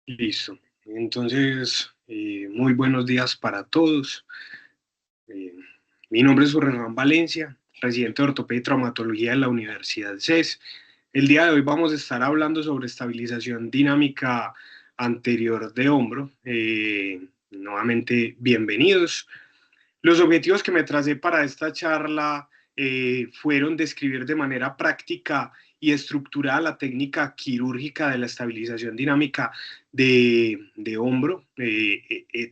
Listo. Entonces, muy buenos días para todos. Eh, Mi nombre es Hernán Valencia, residente de Ortopedia y Traumatología de la Universidad CES. El día de hoy vamos a estar hablando sobre estabilización dinámica anterior de hombro. Nuevamente, bienvenidos. Los objetivos que me tracé para esta charla fueron describir de manera práctica y estructurada la técnica quirúrgica de la estabilización dinámica de hombro,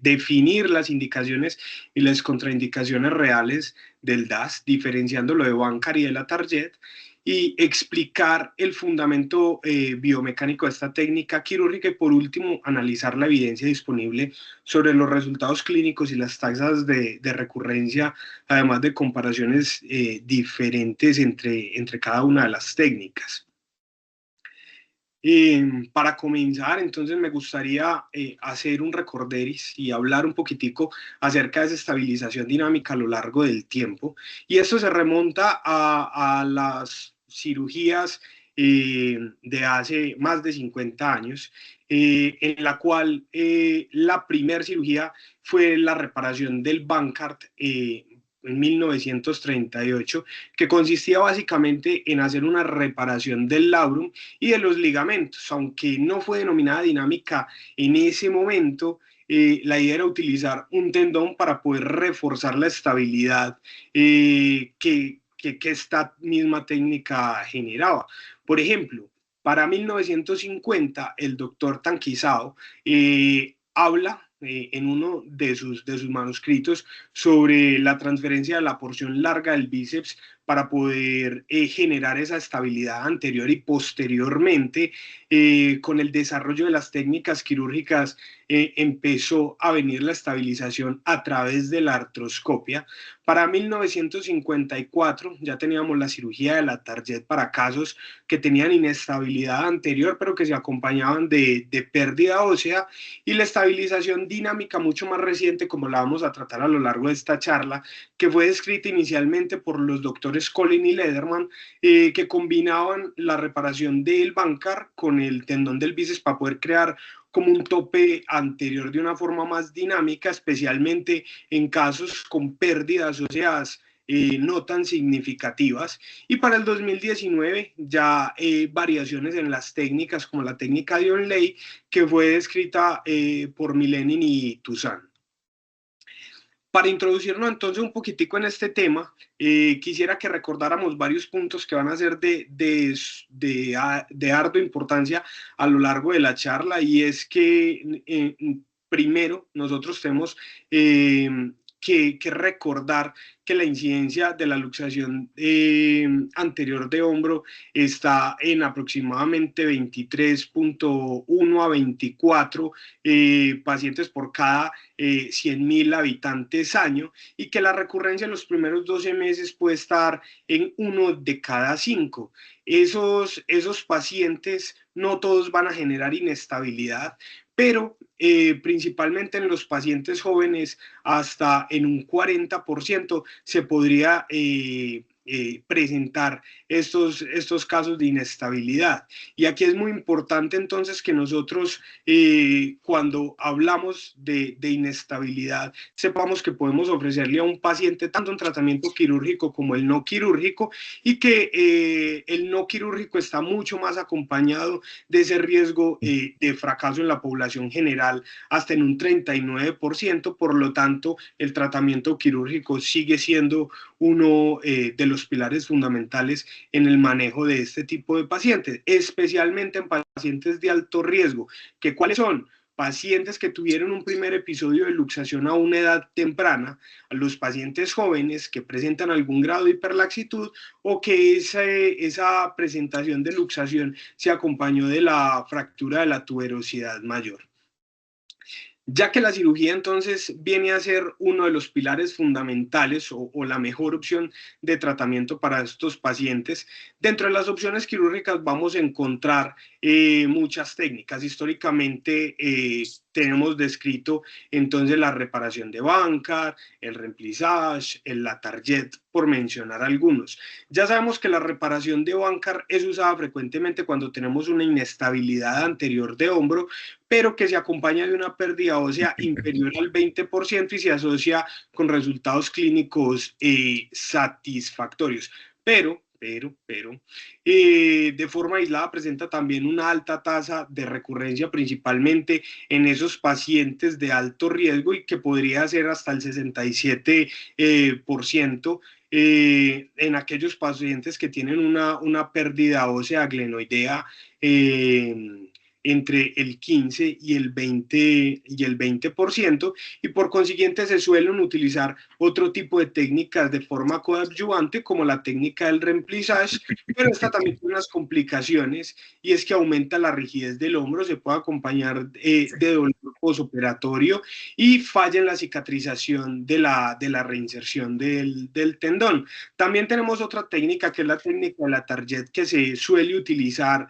definir las indicaciones y las contraindicaciones reales del DAS, diferenciándolo de Bancar y de la Target, y explicar el fundamento biomecánico de esta técnica quirúrgica y por último analizar la evidencia disponible sobre los resultados clínicos y las tasas de recurrencia, además de comparaciones diferentes entre cada una de las técnicas. Para comenzar, entonces me gustaría hacer un recorderis y hablar un poquitico acerca de esa estabilización dinámica a lo largo del tiempo. Y esto se remonta a las cirugías de hace más de 50 años, en la cual la primera cirugía fue la reparación del Bankart en 1938, que consistía básicamente en hacer una reparación del labrum y de los ligamentos, aunque no fue denominada dinámica en ese momento. La idea era utilizar un tendón para poder reforzar la estabilidad que esta misma técnica generaba. Por ejemplo, para 1950, el doctor Tanquisao habla en uno de sus manuscritos sobre la transferencia de la porción larga del bíceps para poder generar esa estabilidad anterior y posteriormente, con el desarrollo de las técnicas quirúrgicas, empezó a venir la estabilización a través de la artroscopia. Para 1954 ya teníamos la cirugía de la Target para casos que tenían inestabilidad anterior, pero que se acompañaban de pérdida ósea, y la estabilización dinámica mucho más reciente, como la vamos a tratar a lo largo de esta charla, que fue descrita inicialmente por los doctores Collin y Lederman, que combinaban la reparación del bancar con el tendón del bíceps para poder crear como un tope anterior de una forma más dinámica, especialmente en casos con pérdidas óseas no tan significativas. Y para el 2019 ya variaciones en las técnicas como la técnica de Onley, que fue descrita por Milenin y Toussaint. Para introducirnos entonces un poquitico en este tema, quisiera que recordáramos varios puntos que van a ser de ardua importancia a lo largo de la charla, y es que primero nosotros tenemos que recordar que la incidencia de la luxación anterior de hombro está en aproximadamente 23.1 a 24 pacientes por cada 100.000 habitantes año, y que la recurrencia en los primeros 12 meses puede estar en 1 de cada 5. Esos pacientes no todos van a generar inestabilidad, pero principalmente en los pacientes jóvenes hasta en un 40% se podría presentar estos casos de inestabilidad. Y aquí es muy importante entonces que nosotros cuando hablamos de inestabilidad sepamos que podemos ofrecerle a un paciente tanto un tratamiento quirúrgico como el no quirúrgico, y que el no quirúrgico está mucho más acompañado de ese riesgo de fracaso en la población general hasta en un 39%. Por lo tanto, el tratamiento quirúrgico sigue siendo uno de los pilares fundamentales en el manejo de este tipo de pacientes, especialmente en pacientes de alto riesgo. ¿Que cuáles son? Pacientes que tuvieron un primer episodio de luxación a una edad temprana, a los pacientes jóvenes que presentan algún grado de hiperlaxitud, o que esa presentación de luxación se acompañó de la fractura de la tuberosidad mayor. Ya que la cirugía entonces viene a ser uno de los pilares fundamentales o la mejor opción de tratamiento para estos pacientes, dentro de las opciones quirúrgicas vamos a encontrar muchas técnicas. Históricamente tenemos descrito entonces la reparación de Bankart, el remplissage, el Latarjet, por mencionar algunos. Ya sabemos que la reparación de Bankart es usada frecuentemente cuando tenemos una inestabilidad anterior de hombro, pero que se acompaña de una pérdida ósea inferior al 20% y se asocia con resultados clínicos satisfactorios. Pero, de forma aislada presenta también una alta tasa de recurrencia, principalmente en esos pacientes de alto riesgo y que podría ser hasta el 67% en aquellos pacientes que tienen una pérdida ósea glenoidea eh, entre el 15 y el 20%, y por consiguiente se suelen utilizar otro tipo de técnicas de forma coadyuvante como la técnica del remplissage, pero esta también tiene unas complicaciones y es que aumenta la rigidez del hombro, se puede acompañar de dolor posoperatorio y falla en la cicatrización de la reinserción del tendón. También tenemos otra técnica que es la técnica de la target que se suele utilizar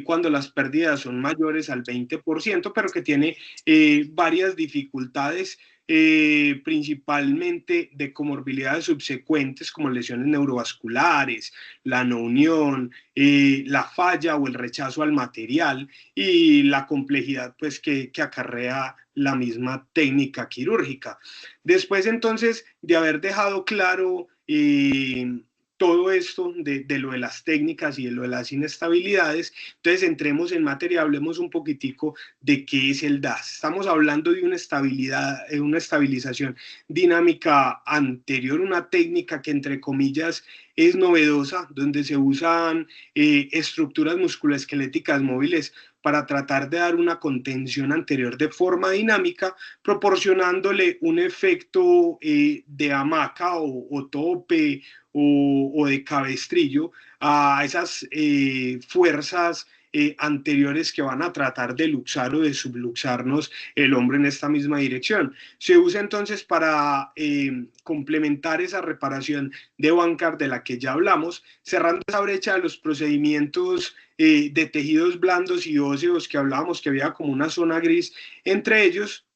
cuando las pérdidas son mayores al 20%, pero que tiene varias dificultades, principalmente de comorbilidades subsecuentes como lesiones neurovasculares, la no unión, la falla o el rechazo al material y la complejidad pues, que acarrea la misma técnica quirúrgica. Después entonces de haber dejado claro todo esto de lo de las técnicas y de lo de las inestabilidades, entonces entremos en materia, hablemos un poquitico de qué es el DAS. Estamos hablando de una estabilización dinámica anterior, una técnica que entre comillas es novedosa, donde se usan estructuras musculoesqueléticas móviles para tratar de dar una contención anterior de forma dinámica, proporcionándole un efecto de hamaca o tope o de cabestrillo a esas fuerzas anteriores que van a tratar de luxar o de subluxarnos el hombro en esta misma dirección. Se usa entonces para complementar esa reparación de Bankart de la que ya hablamos, cerrando esa brecha de los procedimientos de tejidos blandos y óseos que hablábamos, que había como una zona gris entre ellos,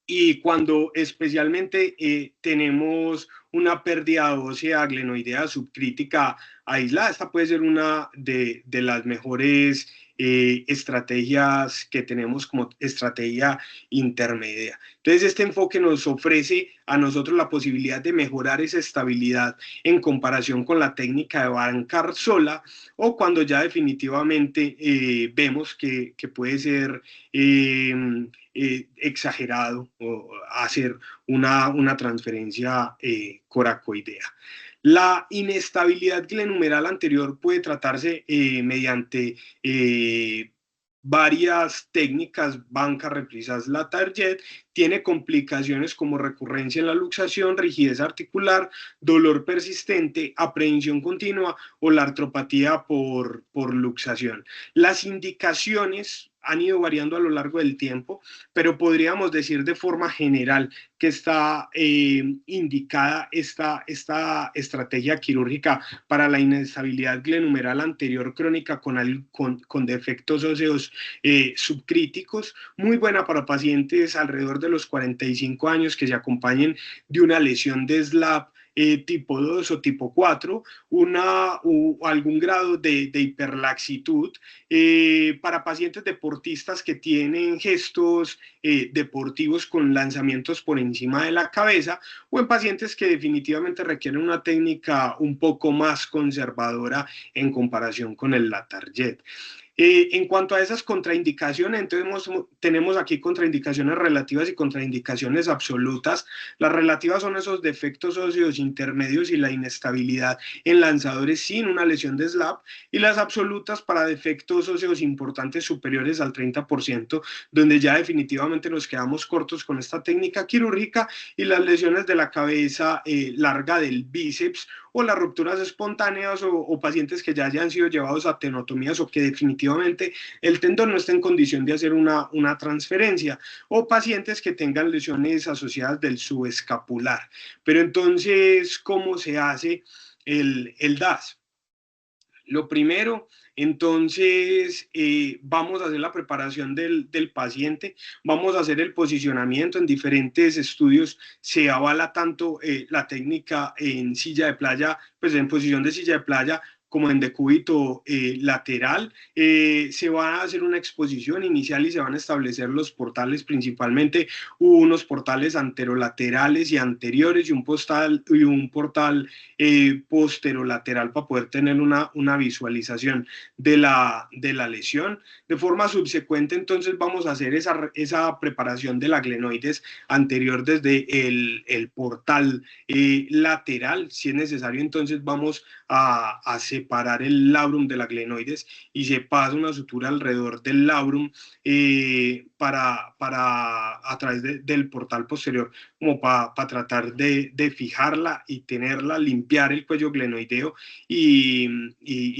y cuando especialmente tenemos una pérdida ósea glenoidea subcrítica aislada, esta puede ser una de las mejores estrategias que tenemos como estrategia intermedia. Entonces, este enfoque nos ofrece a nosotros la posibilidad de mejorar esa estabilidad en comparación con la técnica de Bankart sola, o cuando ya definitivamente vemos que puede ser exagerado o hacer una transferencia coracoidea. La inestabilidad glenumeral anterior puede tratarse mediante varias técnicas, banca, reprisas, la target, tiene complicaciones como recurrencia en la luxación, rigidez articular, dolor persistente, aprehensión continua o la artropatía por luxación. Las indicaciones han ido variando a lo largo del tiempo, pero podríamos decir de forma general que está indicada esta estrategia quirúrgica para la inestabilidad glenumeral anterior crónica con defectos óseos subcríticos, muy buena para pacientes alrededor de los 45 años que se acompañen de una lesión de SLAP tipo 2 o tipo 4, algún grado de hiperlaxitud, para pacientes deportistas que tienen gestos deportivos con lanzamientos por encima de la cabeza, o en pacientes que definitivamente requieren una técnica un poco más conservadora en comparación con el Latarjet. En cuanto a esas contraindicaciones, entonces tenemos aquí contraindicaciones relativas y contraindicaciones absolutas. Las relativas son esos defectos óseos intermedios y la inestabilidad en lanzadores sin una lesión de SLAP, y las absolutas para defectos óseos importantes superiores al 30%, donde ya definitivamente nos quedamos cortos con esta técnica quirúrgica, y las lesiones de la cabeza larga del bíceps o las rupturas espontáneas o pacientes que ya hayan sido llevados a tenotomías o que definitivamente el tendón no esté en condición de hacer una transferencia, o pacientes que tengan lesiones asociadas del subescapular. Pero entonces, ¿cómo se hace el DAS? Lo primero, entonces, vamos a hacer la preparación del paciente, vamos a hacer el posicionamiento. En diferentes estudios se avala tanto la técnica en silla de playa, pues en posición de silla de playa, como en decúbito lateral. Se va a hacer una exposición inicial y se van a establecer los portales principalmente, unos portales anterolaterales y anteriores y un portal posterolateral para poder tener una visualización de la lesión. De forma subsecuente, entonces, vamos a hacer esa preparación de la glenoides anterior desde el portal lateral. Si es necesario, entonces vamos a separar el labrum de la glenoides y se pasa una sutura alrededor del labrum a través del portal posterior, como para tratar de fijarla y tenerla, limpiar el cuello glenoideo y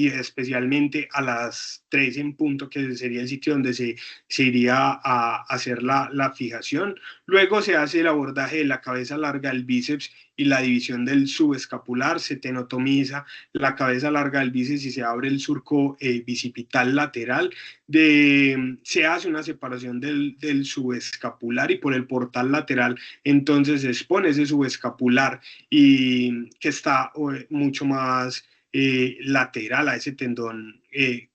especialmente a las 3 en punto, que sería el sitio donde se iría a hacer la fijación. Luego se hace el abordaje de la cabeza larga del bíceps y la división del subescapular, se tenotomiza la cabeza larga del bíceps y se abre el surco bicipital lateral, se hace una separación del subescapular y por el portal lateral entonces se expone ese subescapular y que está mucho más lateral a ese tendón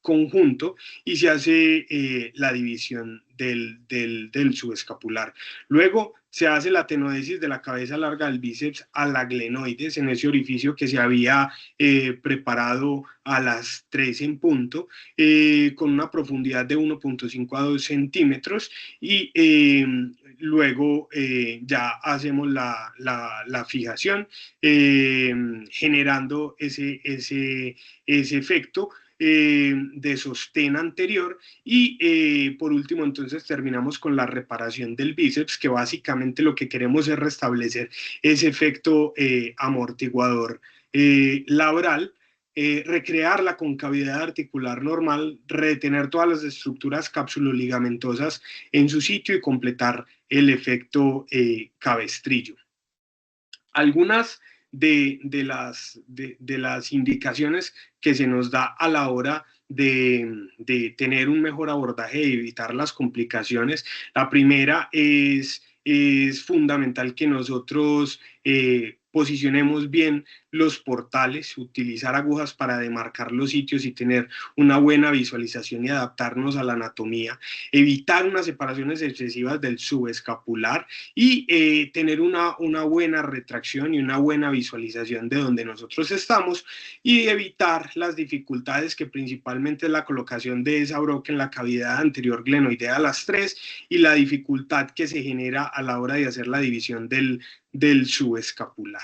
conjunto y se hace la división del subescapular. Luego se hace la tenodesis de la cabeza larga del bíceps a la glenoides en ese orificio que se había preparado a las 3 en punto, con una profundidad de 1.5 a 2 centímetros y luego ya hacemos la fijación generando ese efecto de sostén anterior y por último entonces terminamos con la reparación del bíceps, que básicamente lo que queremos es restablecer ese efecto amortiguador labral, recrear la concavidad articular normal, retener todas las estructuras cápsulo-ligamentosas en su sitio y completar el efecto cabestrillo. Algunas de las indicaciones que se nos da a la hora de tener un mejor abordaje y evitar las complicaciones. La primera es fundamental que nosotros posicionemos bien los portales, utilizar agujas para demarcar los sitios y tener una buena visualización y adaptarnos a la anatomía, evitar unas separaciones excesivas del subescapular y tener una buena retracción y una buena visualización de donde nosotros estamos y evitar las dificultades que principalmente es la colocación de esa broca en la cavidad anterior glenoidea a las 3 y la dificultad que se genera a la hora de hacer la división del subescapular.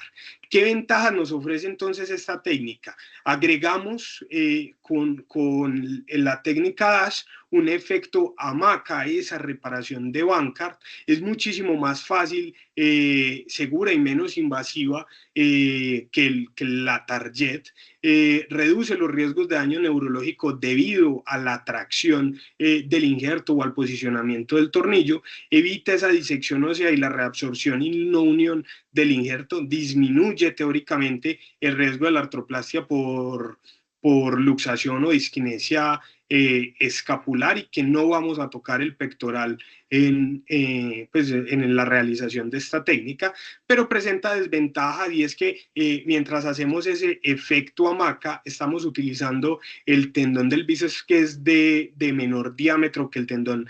¿Qué ventajas nos ofrece entonces esta técnica? Agregamos con la técnica DASH un efecto hamaca, esa reparación de Bankart, es muchísimo más fácil, segura y menos invasiva que la Target, reduce los riesgos de daño neurológico debido a la tracción del injerto o al posicionamiento del tornillo, evita esa disección ósea y la reabsorción y no unión del injerto, disminuye teóricamente el riesgo de la artroplastia por luxación o disquinesia escapular y que no vamos a tocar el pectoral pues en la realización de esta técnica, pero presenta desventajas y es que mientras hacemos ese efecto hamaca estamos utilizando el tendón del bíceps que es de menor diámetro que el tendón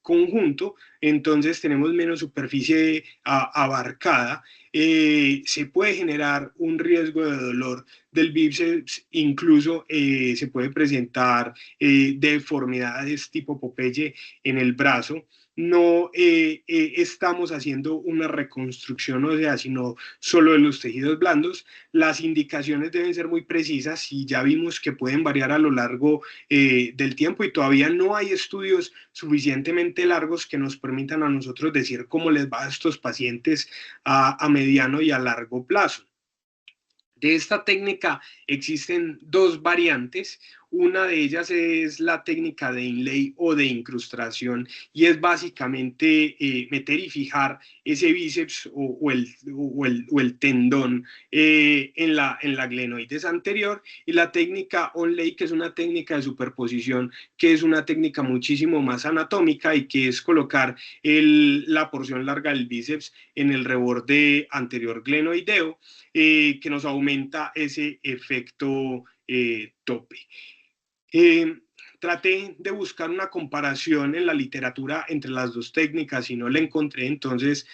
conjunto, entonces tenemos menos superficie abarcada, se puede generar un riesgo de dolor del bíceps, incluso se puede presentar deformidades tipo Popeye en el brazo. No estamos haciendo una reconstrucción ósea, sino solo de los tejidos blandos. Las indicaciones deben ser muy precisas y ya vimos que pueden variar a lo largo del tiempo y todavía no hay estudios suficientemente largos que nos permitan a nosotros decir cómo les va a estos pacientes a mediano y a largo plazo. De esta técnica existen dos variantes. Una de ellas es la técnica de inlay o de incrustación y es básicamente meter y fijar ese bíceps o el tendón en la glenoides anterior, y la técnica onlay, que es una técnica de superposición, que es una técnica muchísimo más anatómica y que es colocar la porción larga del bíceps en el reborde anterior glenoideo, que nos aumenta ese efecto tope. Traté de buscar una comparación en la literatura entre las dos técnicas y no la encontré, entonces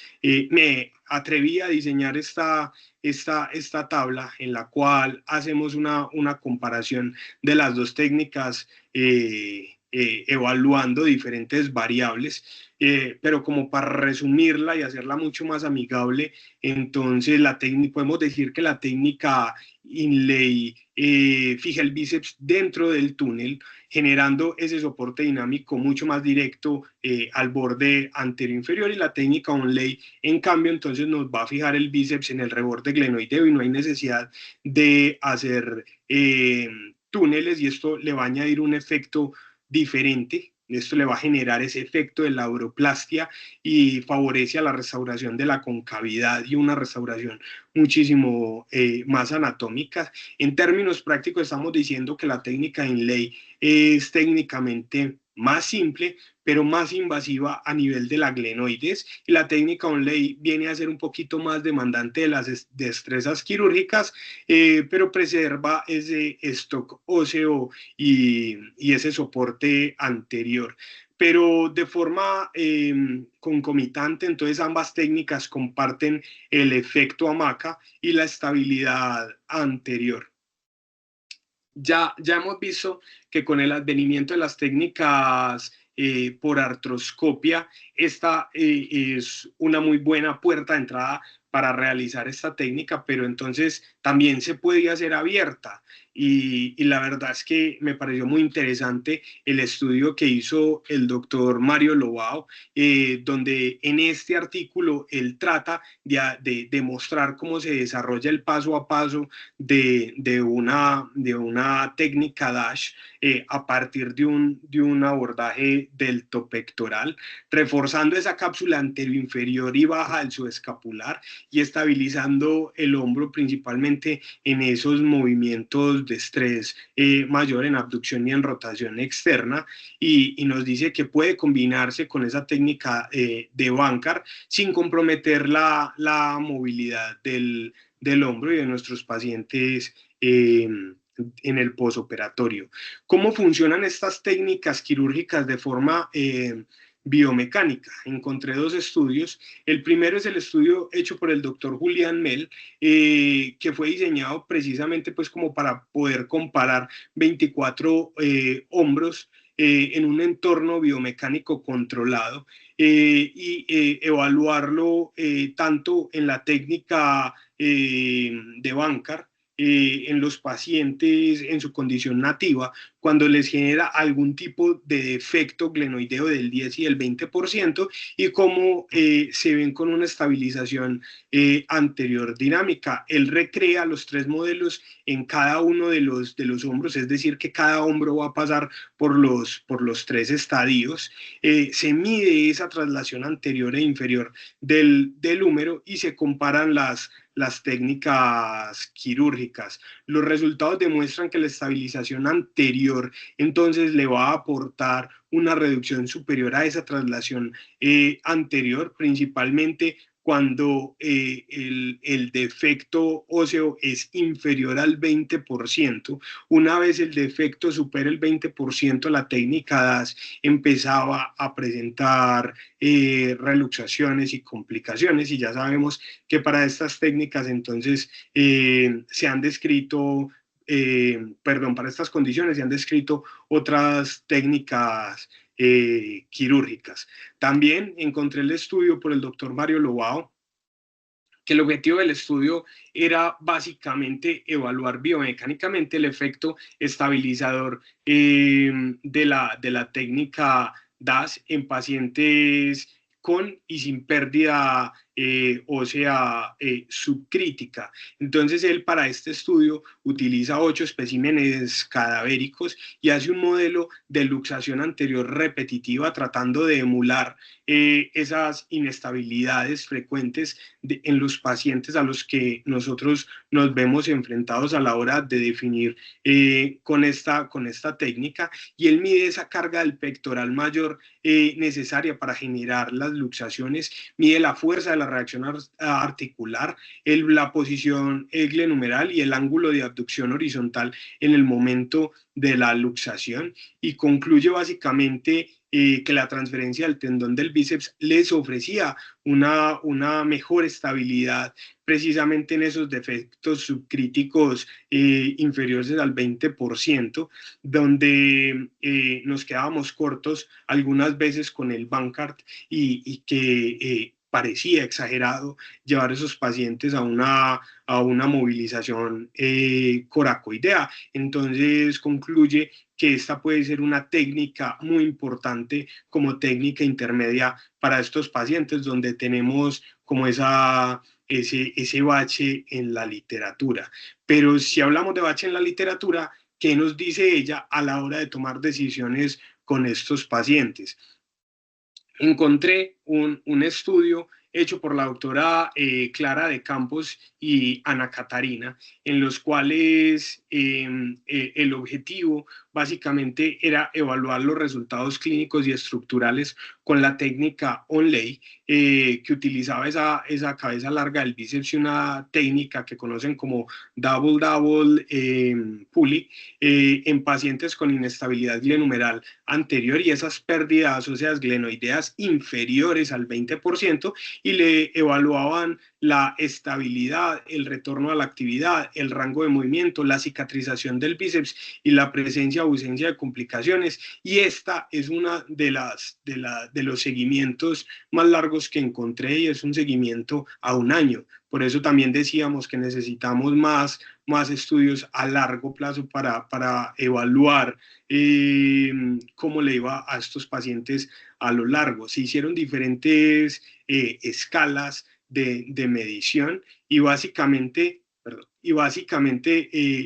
me atreví a diseñar esta tabla en la cual hacemos una comparación de las dos técnicas evaluando diferentes variables, pero como para resumirla y hacerla mucho más amigable, entonces podemos decir que la técnica Inlay fija el bíceps dentro del túnel, generando ese soporte dinámico mucho más directo al borde anterior inferior, y la técnica Onlay, en cambio, entonces nos va a fijar el bíceps en el reborde glenoideo y no hay necesidad de hacer túneles, y esto le va a añadir un efecto diferente. Esto le va a generar ese efecto de lauroplastia y favorece a la restauración de la concavidad y una restauración muchísimo más anatómica. En términos prácticos estamos diciendo que la técnica Inlay es técnicamente más simple, pero más invasiva a nivel de la glenoides, y la técnica Onlay viene a ser un poquito más demandante de las destrezas quirúrgicas, pero preserva ese stock óseo y ese soporte anterior. Pero de forma concomitante, entonces ambas técnicas comparten el efecto hamaca y la estabilidad anterior. Ya hemos visto que con el advenimiento de las técnicas por artroscopia, esta es una muy buena puerta de entrada para realizar esta técnica, pero entonces también se puede hacer abierta. Y la verdad es que me pareció muy interesante el estudio que hizo el doctor Mario Lobao, donde en este artículo él trata de mostrar cómo se desarrolla el paso a paso de una técnica DASH a partir de un abordaje delto pectoral, reforzando esa cápsula anteroinferior y baja del subescapular y estabilizando el hombro principalmente en esos movimientos de estrés mayor en abducción y en rotación externa, y nos dice que puede combinarse con esa técnica de Bankar sin comprometer la movilidad del hombro y de nuestros pacientes en el posoperatorio. ¿Cómo funcionan estas técnicas quirúrgicas de forma biomecánica? Encontré dos estudios. El primero es el estudio hecho por el doctor Julián Mel, que fue diseñado precisamente pues como para poder comparar 24 hombros en un entorno biomecánico controlado y evaluarlo tanto en la técnica de Bankar en los pacientes en su condición nativa, cuando les genera algún tipo de defecto glenoideo del 10 y del 20%, y cómo se ven con una estabilización anterior dinámica. Él recrea los tres modelos en cada uno de los hombros, es decir, que cada hombro va a pasar por los tres estadios. Se mide esa traslación anterior e inferior del húmero y se comparan las técnicas quirúrgicas. Los resultados demuestran que la estabilización anterior entonces le va a aportar una reducción superior a esa traslación anterior, principalmente cuando el defecto óseo es inferior al 20%. Una vez el defecto supera el 20%, la técnica DAS empezaba a presentar reluxaciones y complicaciones, y ya sabemos que para estas técnicas entonces se han descrito, para estas condiciones se han descrito otras técnicas quirúrgicas. También encontré el estudio por el doctor Mario Lobao, que el objetivo del estudio era básicamente evaluar biomecánicamente el efecto estabilizador de la técnica DAS en pacientes con y sin pérdida ósea subcrítica. Entonces él para este estudio utiliza 8 especímenes cadavéricos y hace un modelo de luxación anterior repetitiva tratando de emular esas inestabilidades frecuentes en los pacientes a los que nosotros nos vemos enfrentados a la hora de definir con esta técnica, y él mide esa carga del pectoral mayor necesaria para generar las luxaciones, mide la fuerza de la reacción articular, la posición glenumeral y el ángulo de abducción horizontal en el momento de la luxación, y concluye básicamente que la transferencia del tendón del bíceps les ofrecía una mejor estabilidad precisamente en esos defectos subcríticos inferiores al 20%, donde nos quedábamos cortos algunas veces con el Bankart y que parecía exagerado llevar esos pacientes a una movilización coracoidea. Entonces concluye que esta puede ser una técnica muy importante como técnica intermedia para estos pacientes donde tenemos como ese bache en la literatura. Pero si hablamos de bache en la literatura, ¿qué nos dice ella a la hora de tomar decisiones con estos pacientes? Encontré un estudio hecho por la doctora Clara de Campos y Ana Catarina, en los cuales el objetivo básicamente era evaluar los resultados clínicos y estructurales con la técnica Onley, que utilizaba esa cabeza larga del bíceps y una técnica que conocen como double pulley en pacientes con inestabilidad glenumeral anterior y esas pérdidas óseas glenoideas inferiores al 20%, y le evaluaban la estabilidad, el retorno a la actividad, el rango de movimiento, la cicatrización del bíceps y la presencia o ausencia de complicaciones. Y esta es una de los seguimientos más largos que encontré, y es un seguimiento a un año. Por eso también decíamos que necesitamos más estudios a largo plazo para evaluar cómo le iba a estos pacientes a lo largo. Se hicieron diferentes escalas de medición y básicamente,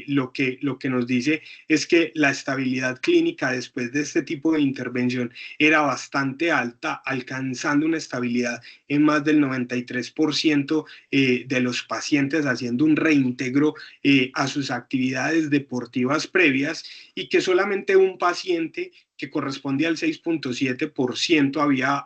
lo que nos dice es que la estabilidad clínica después de este tipo de intervención era bastante alta, alcanzando una estabilidad en más del 93% de los pacientes, haciendo un reintegro a sus actividades deportivas previas, y que solamente un paciente que correspondía al 6.7% había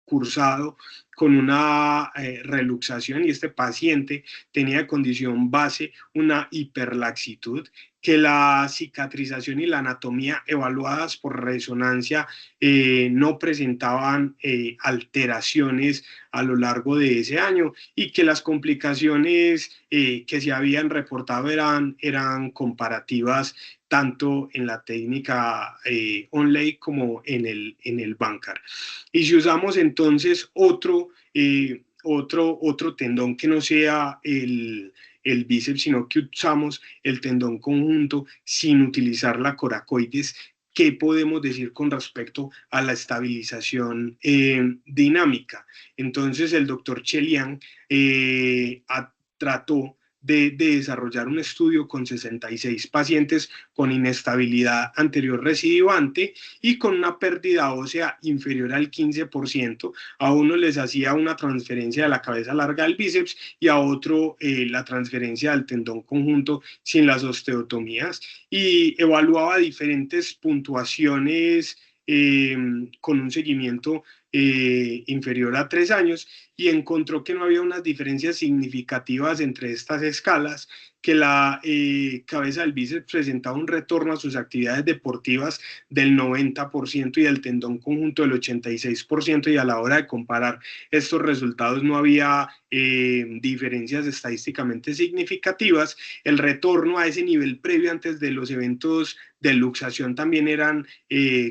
cursado con una reluxación, y este paciente tenía condición base una hiperlaxitud, que la cicatrización y la anatomía evaluadas por resonancia no presentaban alteraciones a lo largo de ese año, y que las complicaciones que se habían reportado eran comparativas tanto en la técnica Onley como en el Bankart. Y si usamos entonces otro tendón que no sea el bíceps, sino que usamos el tendón conjunto sin utilizar la coracoides, ¿qué podemos decir con respecto a la estabilización dinámica? Entonces el doctor Chelian trató de desarrollar un estudio con 66 pacientes con inestabilidad anterior recidivante y con una pérdida ósea inferior al 15%. A uno les hacía una transferencia de la cabeza larga del bíceps y a otro la transferencia del tendón conjunto sin las osteotomías, y evaluaba diferentes puntuaciones con un seguimiento inferior a 3 años, y encontró que no había unas diferencias significativas entre estas escalas, que la cabeza del bíceps presentaba un retorno a sus actividades deportivas del 90% y del tendón conjunto del 86%, y a la hora de comparar estos resultados no había diferencias estadísticamente significativas. El retorno a ese nivel previo antes de los eventos de luxación también eran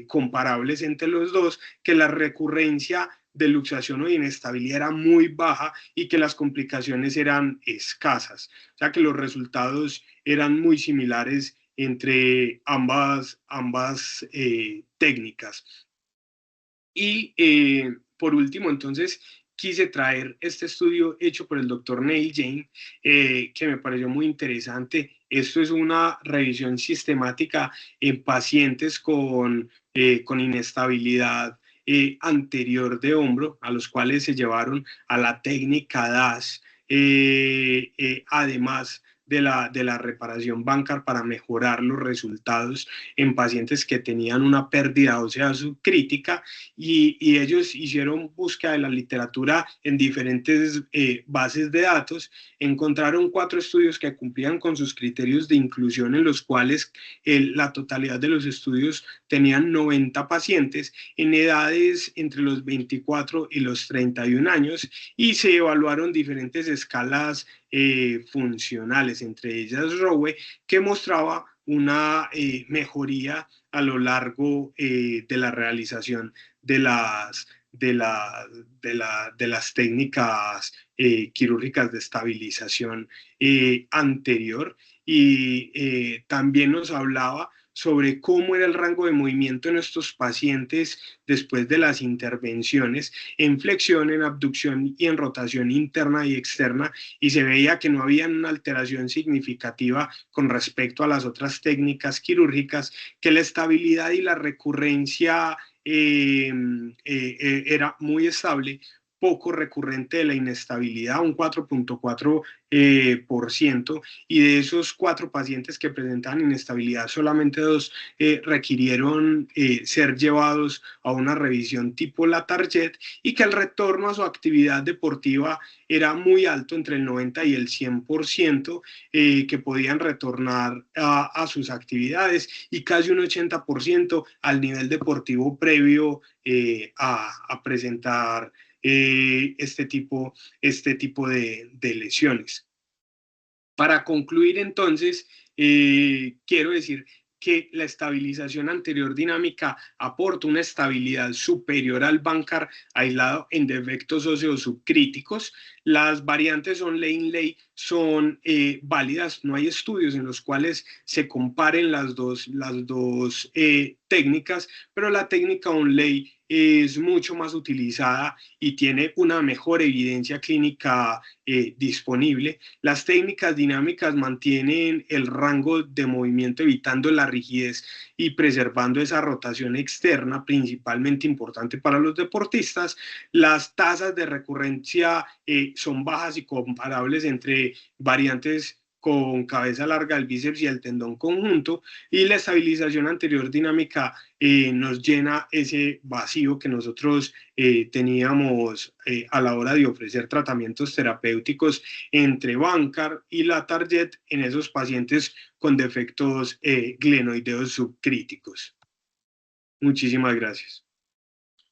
comparables entre los dos, que la recurrencia de luxación o inestabilidad era muy baja y que las complicaciones eran escasas. O sea que los resultados eran muy similares entre ambas técnicas. Y por último, entonces, quise traer este estudio hecho por el doctor Neil Jane, que me pareció muy interesante. Esto es una revisión sistemática en pacientes con inestabilidad anterior de hombro, a los cuales se llevaron a la técnica DAS, además de la reparación Bankart para mejorar los resultados en pacientes que tenían una pérdida ósea subcrítica y ellos hicieron búsqueda de la literatura en diferentes bases de datos, encontraron 4 estudios que cumplían con sus criterios de inclusión en los cuales la totalidad de los estudios tenían 90 pacientes en edades entre los 24 y los 31 años y se evaluaron diferentes escalas funcionales, entre ellas Rowe, que mostraba una mejoría a lo largo de la realización de las técnicas quirúrgicas de estabilización anterior y también nos hablaba sobre cómo era el rango de movimiento en estos pacientes después de las intervenciones en flexión, en abducción y en rotación interna y externa, y se veía que no había una alteración significativa con respecto a las otras técnicas quirúrgicas, que la estabilidad y la recurrencia era muy estable, poco recurrente de la inestabilidad, un 4.4%, y de esos 4 pacientes que presentaban inestabilidad, solamente 2 requirieron ser llevados a una revisión tipo la Target, y que el retorno a su actividad deportiva era muy alto, entre el 90 y el 100%, que podían retornar a sus actividades, y casi un 80% al nivel deportivo previo a presentar este tipo de lesiones. Para concluir entonces, quiero decir que la estabilización anterior dinámica aporta una estabilidad superior al Bankart aislado en defectos óseos subcríticos. Las variantes Onley-Ley son válidas, no hay estudios en los cuales se comparen las dos técnicas, pero la técnica Onley es mucho más utilizada y tiene una mejor evidencia clínica disponible. Las técnicas dinámicas mantienen el rango de movimiento evitando la rigidez y preservando esa rotación externa, principalmente importante para los deportistas. Las tasas de recurrencia son bajas y comparables entre variantes con cabeza larga del bíceps y el tendón conjunto, y la estabilización anterior dinámica nos llena ese vacío que nosotros teníamos a la hora de ofrecer tratamientos terapéuticos entre Bankart y la Target en esos pacientes con defectos glenoideos subcríticos. Muchísimas gracias.